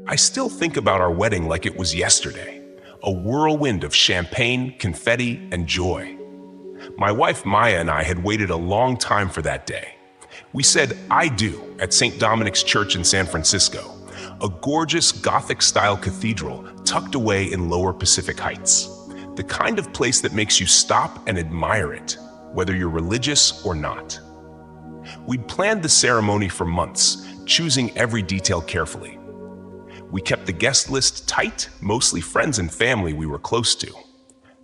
I still think about our wedding like it was yesterday, a whirlwind of champagne, confetti, and joy. My wife Maya and I had waited a long time for that day. We said "I do" at St. Dominic's Church in San Francisco, a gorgeous Gothic-style cathedral tucked away in Lower Pacific Heights. The kind of place that makes you stop and admire it, whether you're religious or not. We'd planned the ceremony for months, choosing every detail carefully. We kept the guest list tight, mostly friends and family we were close to.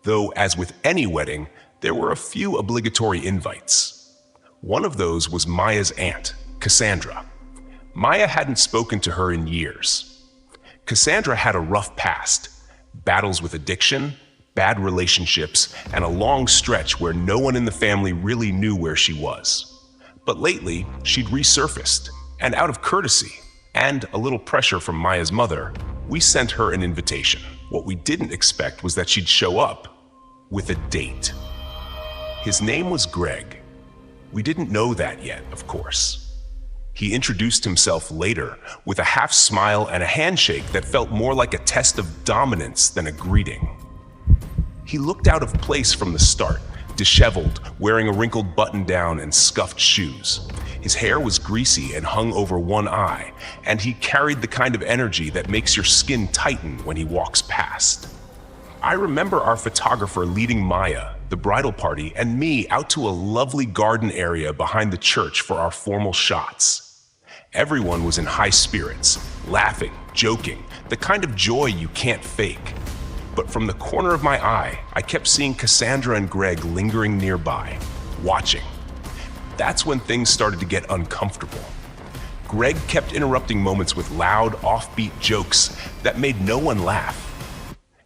Though, as with any wedding, there were a few obligatory invites. One of those was Maya's aunt, Cassandra. Maya hadn't spoken to her in years. Cassandra had a rough past, battles with addiction, bad relationships, and a long stretch where no one in the family really knew where she was. But lately, she'd resurfaced, and out of courtesy and a little pressure from Maya's mother, we sent her an invitation. What we didn't expect was that she'd show up with a date. His name was Greg. We didn't know that yet, of course. He introduced himself later with a half smile and a handshake that felt more like a test of dominance than a greeting. He looked out of place from the start, disheveled, wearing a wrinkled button-down and scuffed shoes. His hair was greasy and hung over one eye, and he carried the kind of energy that makes your skin tighten when he walks past. I remember our photographer leading Maya, the bridal party, and me out to a lovely garden area behind the church for our formal shots. Everyone was in high spirits, laughing, joking, the kind of joy you can't fake. But from the corner of my eye, I kept seeing Cassandra and Greg lingering nearby, watching. That's when things started to get uncomfortable. Greg kept interrupting moments with loud, offbeat jokes that made no one laugh.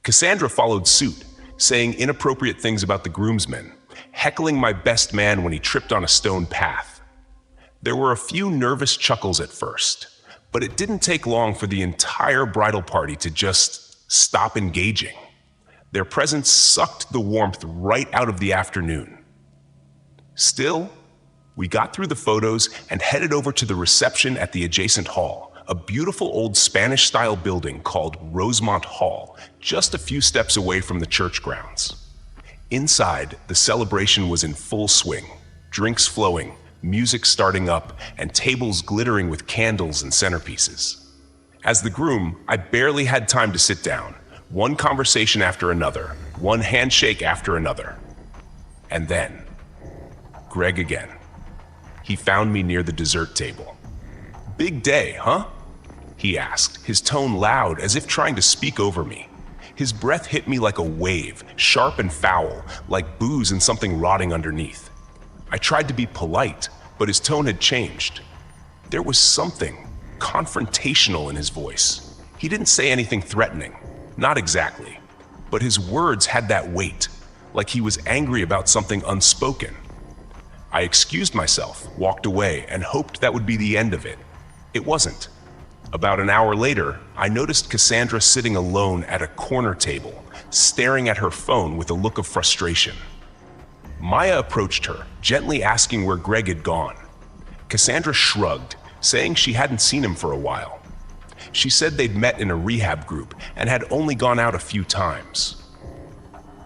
Cassandra followed suit, saying inappropriate things about the groomsmen, heckling my best man when he tripped on a stone path. There were a few nervous chuckles at first, but it didn't take long for the entire bridal party to just stop engaging. Their presence sucked the warmth right out of the afternoon. Still, we got through the photos and headed over to the reception at the adjacent hall, a beautiful old Spanish-style building called Rosemont Hall, just a few steps away from the church grounds. Inside, the celebration was in full swing, drinks flowing, music starting up, and tables glittering with candles and centerpieces. As the groom, I barely had time to sit down. One conversation after another, one handshake after another. And then, Greg again. He found me near the dessert table. "Big day, huh?" he asked, his tone loud as if trying to speak over me. His breath hit me like a wave, sharp and foul, like booze and something rotting underneath. I tried to be polite, but his tone had changed. There was something confrontational in his voice. He didn't say anything threatening, not exactly, but his words had that weight, like he was angry about something unspoken. I excused myself, walked away, and hoped that would be the end of it. It wasn't. About an hour later, I noticed Cassandra sitting alone at a corner table, staring at her phone with a look of frustration. Maya approached her, gently asking where Greg had gone. Cassandra shrugged, saying she hadn't seen him for a while. She said they'd met in a rehab group and had only gone out a few times.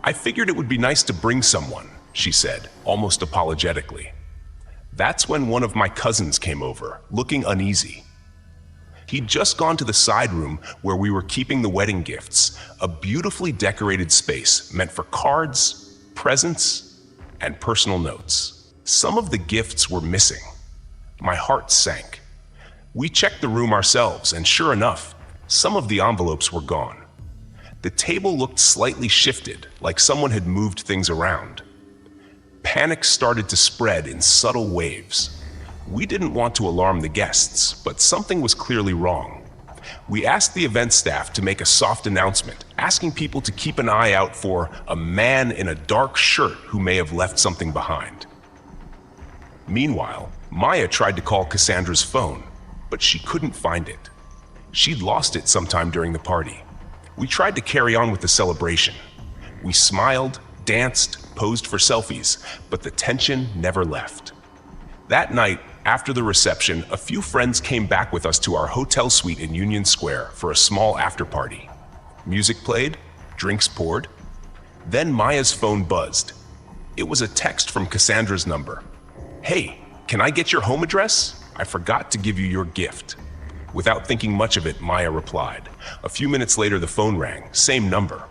"I figured it would be nice to bring someone," she said, almost apologetically. That's when one of my cousins came over, looking uneasy. He'd just gone to the side room where we were keeping the wedding gifts, a beautifully decorated space meant for cards, presents, and personal notes. Some of the gifts were missing. My heart sank. We checked the room ourselves, and sure enough, some of the envelopes were gone. The table looked slightly shifted, like someone had moved things around. Panic started to spread in subtle waves. We didn't want to alarm the guests, but something was clearly wrong. We asked the event staff to make a soft announcement, asking people to keep an eye out for a man in a dark shirt who may have left something behind. Meanwhile, Maya tried to call Cassandra's phone, but she couldn't find it. She'd lost it sometime during the party. We tried to carry on with the celebration. We smiled, danced, posed for selfies, but the tension never left. That night, After the reception, a few friends came back with us to our hotel suite in Union Square for a small after-party. Music played, drinks poured. Then Maya's phone buzzed. It was a text from Cassandra's number. "Hey, can I get your home address? I forgot to give you your gift." Without thinking much of it, Maya replied. A few minutes later, the phone rang, same number.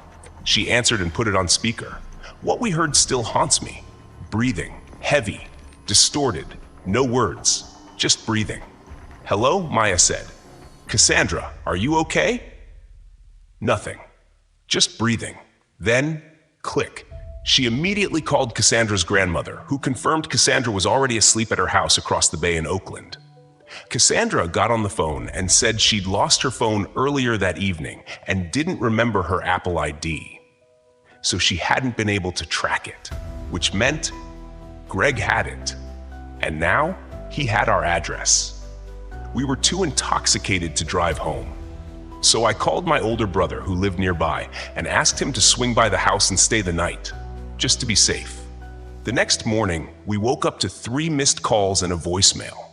She answered and put it on speaker. What we heard still haunts me. Breathing, heavy, distorted, no words, just breathing. "Hello," Maya said. "Cassandra, are you okay?" Nothing, just breathing. Then, click. She immediately called Cassandra's grandmother, who confirmed Cassandra was already asleep at her house across the bay in Oakland. Cassandra got on the phone and said she'd lost her phone earlier that evening and didn't remember her Apple ID. So she hadn't been able to track it, which meant Greg had it. And now he had our address. We were too intoxicated to drive home. So I called my older brother, who lived nearby, and asked him to swing by the house and stay the night, just to be safe. The next morning, we woke up to 3 missed calls and a voicemail.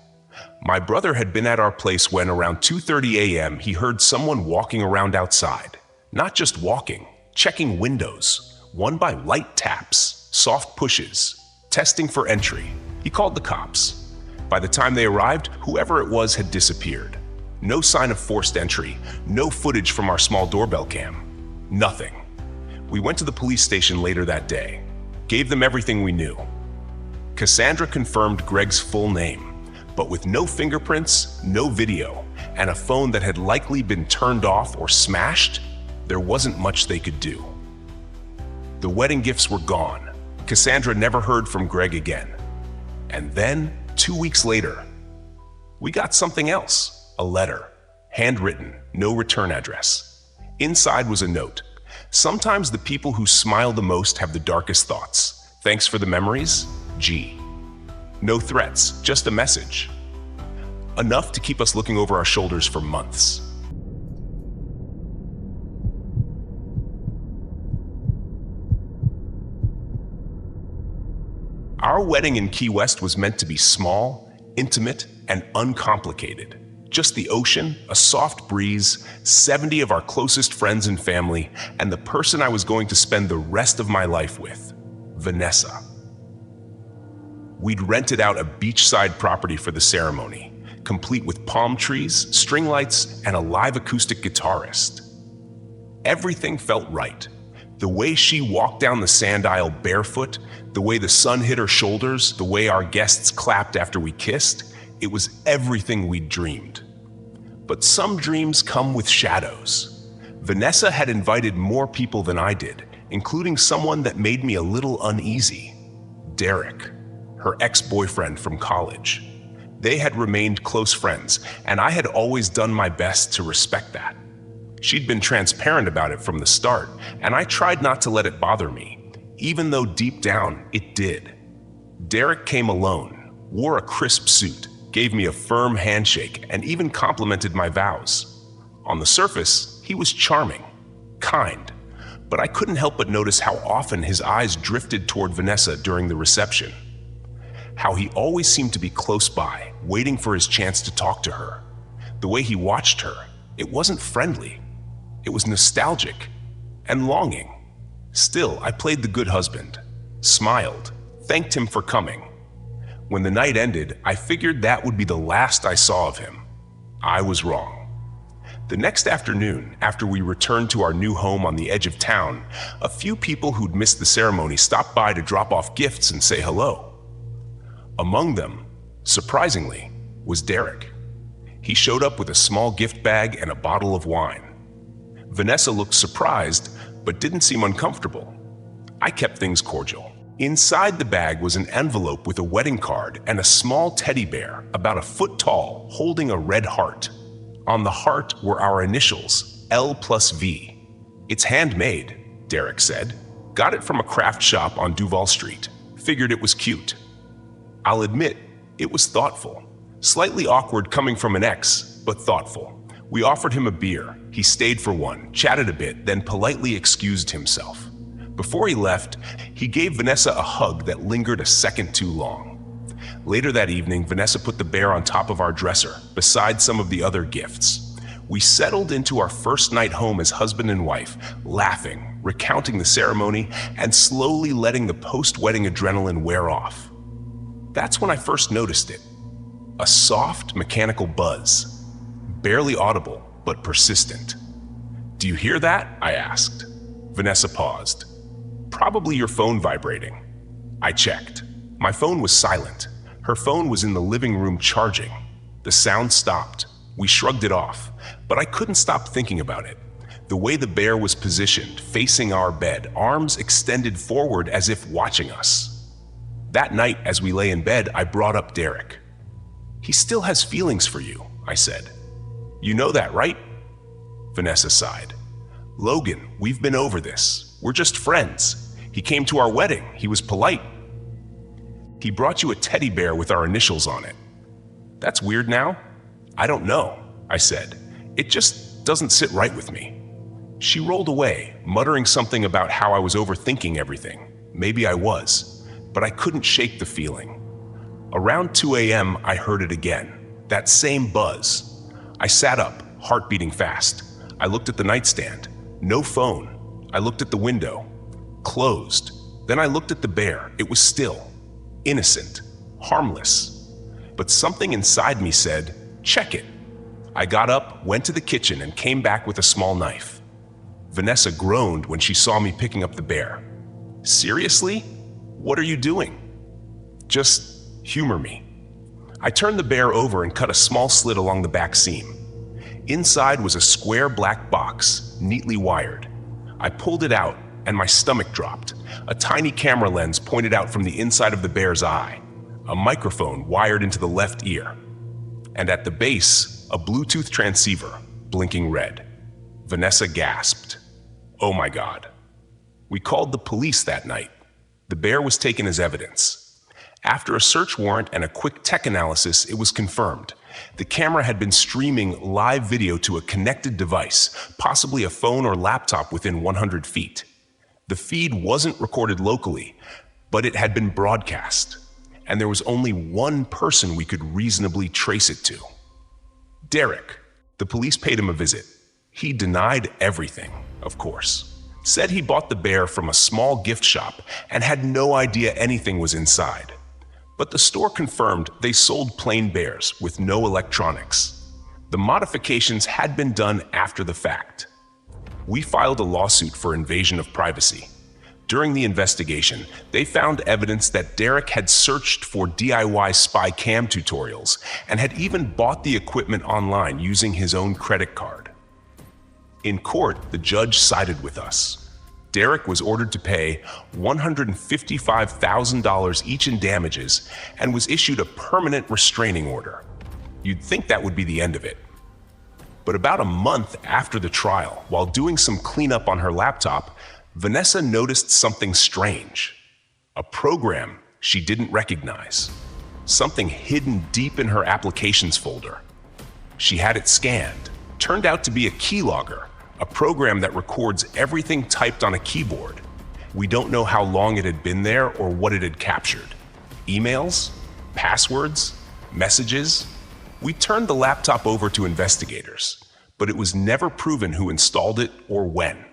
My brother had been at our place when, around 2:30 a.m., he heard someone walking around outside. Not just walking, checking windows, one by light taps, soft pushes, testing for entry. He called the cops. By the time they arrived, whoever it was had disappeared. No sign of forced entry, no footage from our small doorbell cam. Nothing. We went to the police station later that day, gave them everything we knew. Cassandra confirmed Greg's full name, but with no fingerprints, no video, and a phone that had likely been turned off or smashed, there wasn't much they could do. The wedding gifts were gone. Cassandra never heard from Greg again. And then, 2 weeks later, we got something else, a letter, handwritten, no return address. Inside was a note. "Sometimes the people who smile the most have the darkest thoughts. Thanks for the memories, G." No threats, just a message. Enough to keep us looking over our shoulders for months. Our wedding in Key West was meant to be small, intimate, and uncomplicated. Just the ocean, a soft breeze, 70 of our closest friends and family, and the person I was going to spend the rest of my life with, Vanessa. We'd rented out a beachside property for the ceremony, complete with palm trees, string lights, and a live acoustic guitarist. Everything felt right. The way she walked down the sand aisle barefoot, the way the sun hit her shoulders, the way our guests clapped after we kissed, it was everything we'd dreamed. But some dreams come with shadows. Vanessa had invited more people than I did, including someone that made me a little uneasy, Derek, her ex-boyfriend from college. They had remained close friends, and I had always done my best to respect that. She'd been transparent about it from the start, and I tried not to let it bother me, even though deep down it did. Derek came alone, wore a crisp suit, gave me a firm handshake, and even complimented my vows. On the surface, he was charming, kind, but I couldn't help but notice how often his eyes drifted toward Vanessa during the reception. How he always seemed to be close by, waiting for his chance to talk to her. The way he watched her, it wasn't friendly. It was nostalgic and longing. Still, I played the good husband, smiled, thanked him for coming. When the night ended, I figured that would be the last I saw of him. I was wrong. The next afternoon, after we returned to our new home on the edge of town, a few people who'd missed the ceremony stopped by to drop off gifts and say hello. Among them, surprisingly, was Derek. He showed up with a small gift bag and a bottle of wine. Vanessa looked surprised, but didn't seem uncomfortable. I kept things cordial. Inside the bag was an envelope with a wedding card and a small teddy bear, about a foot tall, holding a red heart. On the heart were our initials, L+V. "It's handmade," Derek said. "Got it from a craft shop on Duval Street. Figured it was cute." I'll admit, it was thoughtful. Slightly awkward coming from an ex, but thoughtful. We offered him a beer. He stayed for one, chatted a bit, then politely excused himself. Before he left, he gave Vanessa a hug that lingered a second too long. Later that evening, Vanessa put the bear on top of our dresser, beside some of the other gifts. We settled into our first night home as husband and wife, laughing, recounting the ceremony, and slowly letting the post-wedding adrenaline wear off. That's when I first noticed it. A soft, mechanical buzz. Barely audible, but persistent. "Do you hear that?" I asked. Vanessa paused. "Probably your phone vibrating." I checked. My phone was silent. Her phone was in the living room charging. The sound stopped. We shrugged it off, but I couldn't stop thinking about it. The way the bear was positioned, facing our bed, arms extended forward as if watching us. That night, as we lay in bed, I brought up Derek. "He still has feelings for you," I said. "You know that, right?" Vanessa sighed. "Logan, we've been over this. We're just friends. He came to our wedding. He was polite." "He brought you a teddy bear with our initials on it." "That's weird now?" "I don't know," I said. "It just doesn't sit right with me." She rolled away, muttering something about how I was overthinking everything. Maybe I was, but I couldn't shake the feeling. Around 2 a.m., I heard it again. That same buzz. I sat up, heart beating fast. I looked at the nightstand. No phone. I looked at the window. Closed. Then I looked at the bear. It was still. Innocent. Harmless. But something inside me said, "Check it." I got up, went to the kitchen, and came back with a small knife. Vanessa groaned when she saw me picking up the bear. "Seriously? What are you doing?" "Just humor me." I turned the bear over and cut a small slit along the back seam. Inside was a square black box, neatly wired. I pulled it out, and my stomach dropped. A tiny camera lens pointed out from the inside of the bear's eye, a microphone wired into the left ear, and at the base, a Bluetooth transceiver, blinking red. Vanessa gasped. "Oh my God." We called the police that night. The bear was taken as evidence. After a search warrant and a quick tech analysis, it was confirmed. The camera had been streaming live video to a connected device, possibly a phone or laptop within 100 feet. The feed wasn't recorded locally, but it had been broadcast, and there was only one person we could reasonably trace it to. Derek. The police paid him a visit. He denied everything, of course. Said he bought the bear from a small gift shop and had no idea anything was inside. But the store confirmed they sold plain bears with no electronics. The modifications had been done after the fact. We filed a lawsuit for invasion of privacy. During the investigation, they found evidence that Derek had searched for DIY spy cam tutorials and had even bought the equipment online using his own credit card. In court, the judge sided with us. Derek was ordered to pay $155,000 each in damages and was issued a permanent restraining order. You'd think that would be the end of it. But about a month after the trial, while doing some cleanup on her laptop, Vanessa noticed something strange. A program she didn't recognize. Something hidden deep in her applications folder. She had it scanned. Turned out to be a keylogger, a program that records everything typed on a keyboard. We don't know how long it had been there or what it had captured. Emails? Passwords? Messages? We turned the laptop over to investigators, but it was never proven who installed it or when.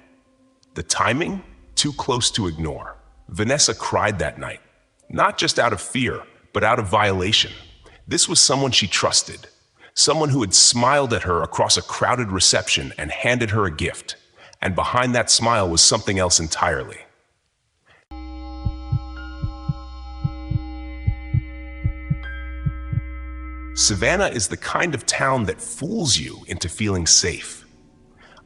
The timing? Too close to ignore. Vanessa cried that night, not just out of fear, but out of violation. This was someone she trusted. Someone who had smiled at her across a crowded reception and handed her a gift. And behind that smile was something else entirely. Savannah is the kind of town that fools you into feeling safe.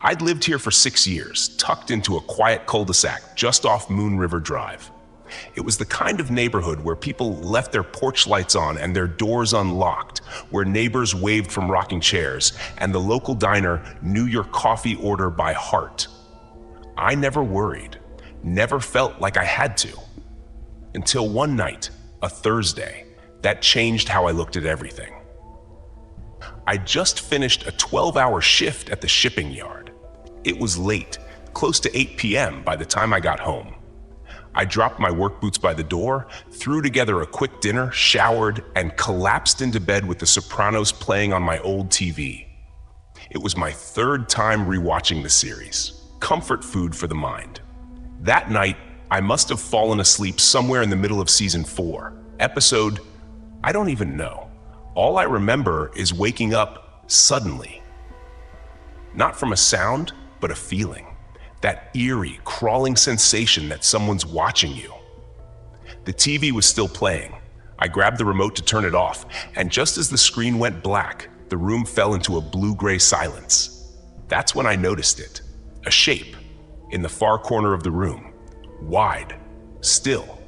I'd lived here for 6 years, tucked into a quiet cul-de-sac just off Moon River Drive. It was the kind of neighborhood where people left their porch lights on and their doors unlocked, where neighbors waved from rocking chairs, and the local diner knew your coffee order by heart. I never worried, never felt like I had to. Until one night, a Thursday, that changed how I looked at everything. I just finished a 12-hour shift at the shipping yard. It was late, close to 8 p.m. by the time I got home. I dropped my work boots by the door, threw together a quick dinner, showered, and collapsed into bed with The Sopranos playing on my old TV. It was my third time rewatching the series. Comfort food for the mind. That night, I must have fallen asleep somewhere in the middle of season 4. Episode, I don't even know. All I remember is waking up suddenly. Not from a sound, but a feeling. That eerie, crawling sensation that someone's watching you. The TV was still playing. I grabbed the remote to turn it off, and just as the screen went black, the room fell into a blue-gray silence. That's when I noticed it. A shape in the far corner of the room. Wide. Still.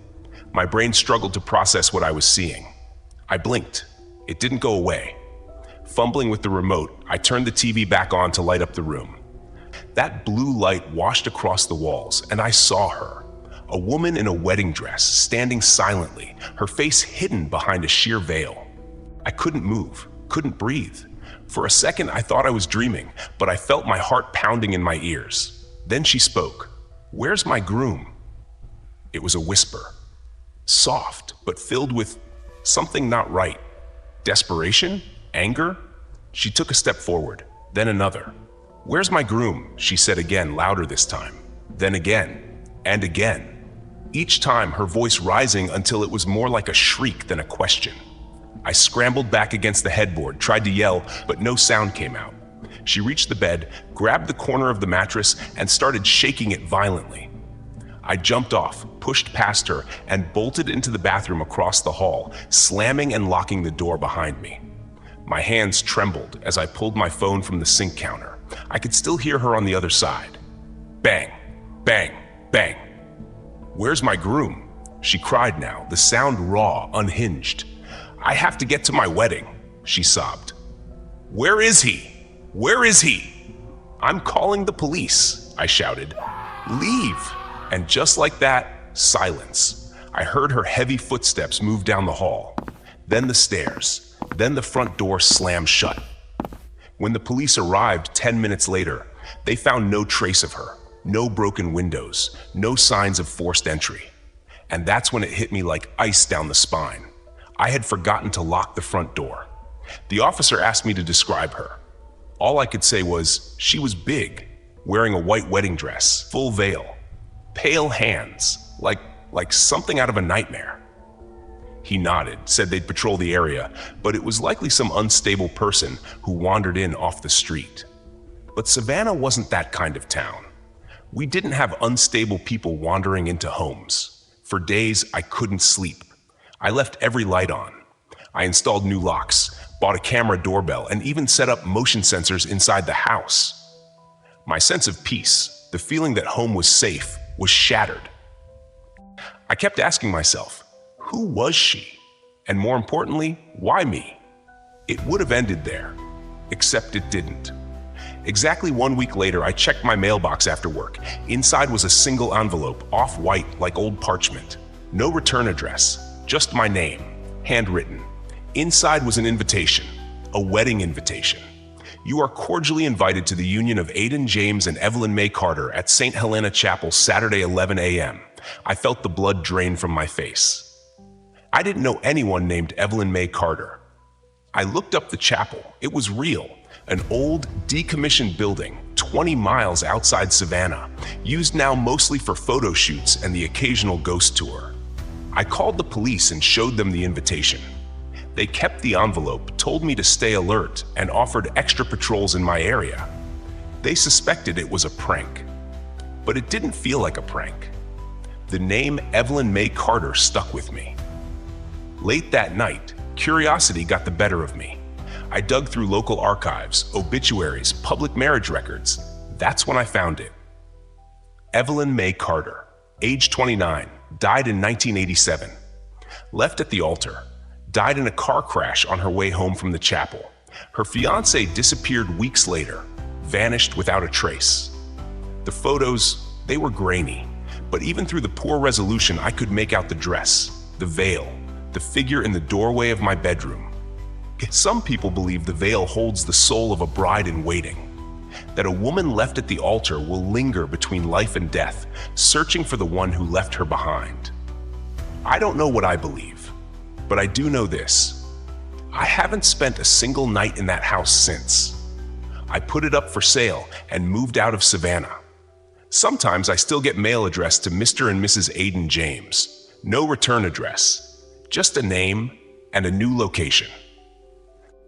My brain struggled to process what I was seeing. I blinked. It didn't go away. Fumbling with the remote, I turned the TV back on to light up the room. That blue light washed across the walls, and I saw her. A woman in a wedding dress, standing silently, her face hidden behind a sheer veil. I couldn't move, couldn't breathe. For a second, I thought I was dreaming, but I felt my heart pounding in my ears. Then she spoke. "Where's my groom?" It was a whisper. Soft, but filled with something not right. Desperation? Anger? She took a step forward, then another. "Where's my groom?" she said again, louder this time. Then again, and again. Each time, her voice rising until it was more like a shriek than a question. I scrambled back against the headboard, tried to yell, but no sound came out. She reached the bed, grabbed the corner of the mattress, and started shaking it violently. I jumped off, pushed past her, and bolted into the bathroom across the hall, slamming and locking the door behind me. My hands trembled as I pulled my phone from the sink counter. I could still hear her on the other side. Bang, bang, bang. "Where's my groom?" she cried now, the sound raw, unhinged. "I have to get to my wedding," she sobbed. "Where is he? Where is he?" "I'm calling the police," I shouted. "Leave." And just like that, silence. I heard her heavy footsteps move down the hall, then the stairs, then the front door slam shut. When the police arrived 10 minutes later, they found no trace of her, no broken windows, no signs of forced entry. And that's when it hit me like ice down the spine. I had forgotten to lock the front door. The officer asked me to describe her. All I could say was, she was big, wearing a white wedding dress, full veil, pale hands, like something out of a nightmare. He nodded, said they'd patrol the area, but it was likely some unstable person who wandered in off the street. But Savannah wasn't that kind of town. We didn't have unstable people wandering into homes. For days, I couldn't sleep. I left every light on. I installed new locks, bought a camera doorbell, and even set up motion sensors inside the house. My sense of peace, the feeling that home was safe, was shattered. I kept asking myself, who was she? And more importantly, why me? It would have ended there, except it didn't. Exactly 1 week later, I checked my mailbox after work. Inside was a single envelope, off-white like old parchment. No return address, just my name, handwritten. Inside was an invitation, a wedding invitation. You are cordially invited to the union of Aidan James and Evelyn May Carter at St. Helena Chapel, Saturday, 11 a.m. I felt the blood drain from my face. I didn't know anyone named Evelyn May Carter. I looked up the chapel. It was real. An old, decommissioned building, 20 miles outside Savannah, used now mostly for photo shoots and the occasional ghost tour. I called the police and showed them the invitation. They kept the envelope, told me to stay alert, and offered extra patrols in my area. They suspected it was a prank. But it didn't feel like a prank. The name Evelyn May Carter stuck with me. Late that night, curiosity got the better of me. I dug through local archives, obituaries, public marriage records. That's when I found it. Evelyn May Carter, age 29, died in 1987. Left at the altar, died in a car crash on her way home from the chapel. Her fiance disappeared weeks later, vanished without a trace. The photos, they were grainy, but even through the poor resolution, I could make out the dress, the veil, the figure in the doorway of my bedroom. Some people believe the veil holds the soul of a bride in waiting. that a woman left at the altar will linger between life and death, searching for the one who left her behind. I don't know what I believe, but I do know this. I haven't spent a single night in that house since. I put it up for sale and moved out of Savannah. Sometimes I still get mail addressed to Mr. and Mrs. Aiden James. No return address, just a name and a new location.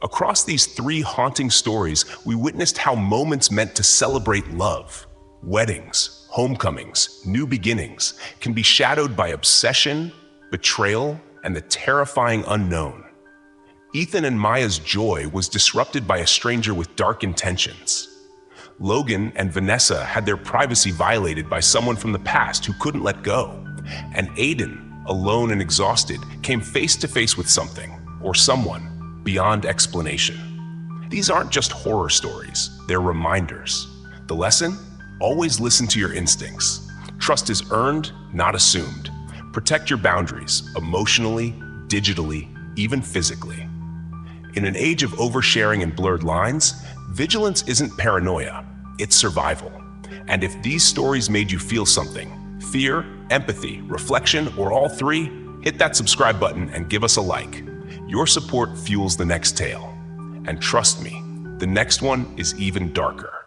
Across these 3 haunting stories, we witnessed how moments meant to celebrate love, weddings, homecomings, new beginnings, can be shadowed by obsession, betrayal, and the terrifying unknown. Ethan and Maya's joy was disrupted by a stranger with dark intentions. Logan and Vanessa had their privacy violated by someone from the past who couldn't let go. And Aiden, alone and exhausted, came face to face with something, or someone, beyond explanation. These aren't just horror stories, they're reminders. The lesson? Always listen to your instincts. Trust is earned, not assumed. Protect your boundaries, emotionally, digitally, even physically. In an age of oversharing and blurred lines, vigilance isn't paranoia, it's survival. And if these stories made you feel something, fear, empathy, reflection, or all 3, hit that subscribe button and give us a like. Your support fuels the next tale. And trust me, the next one is even darker.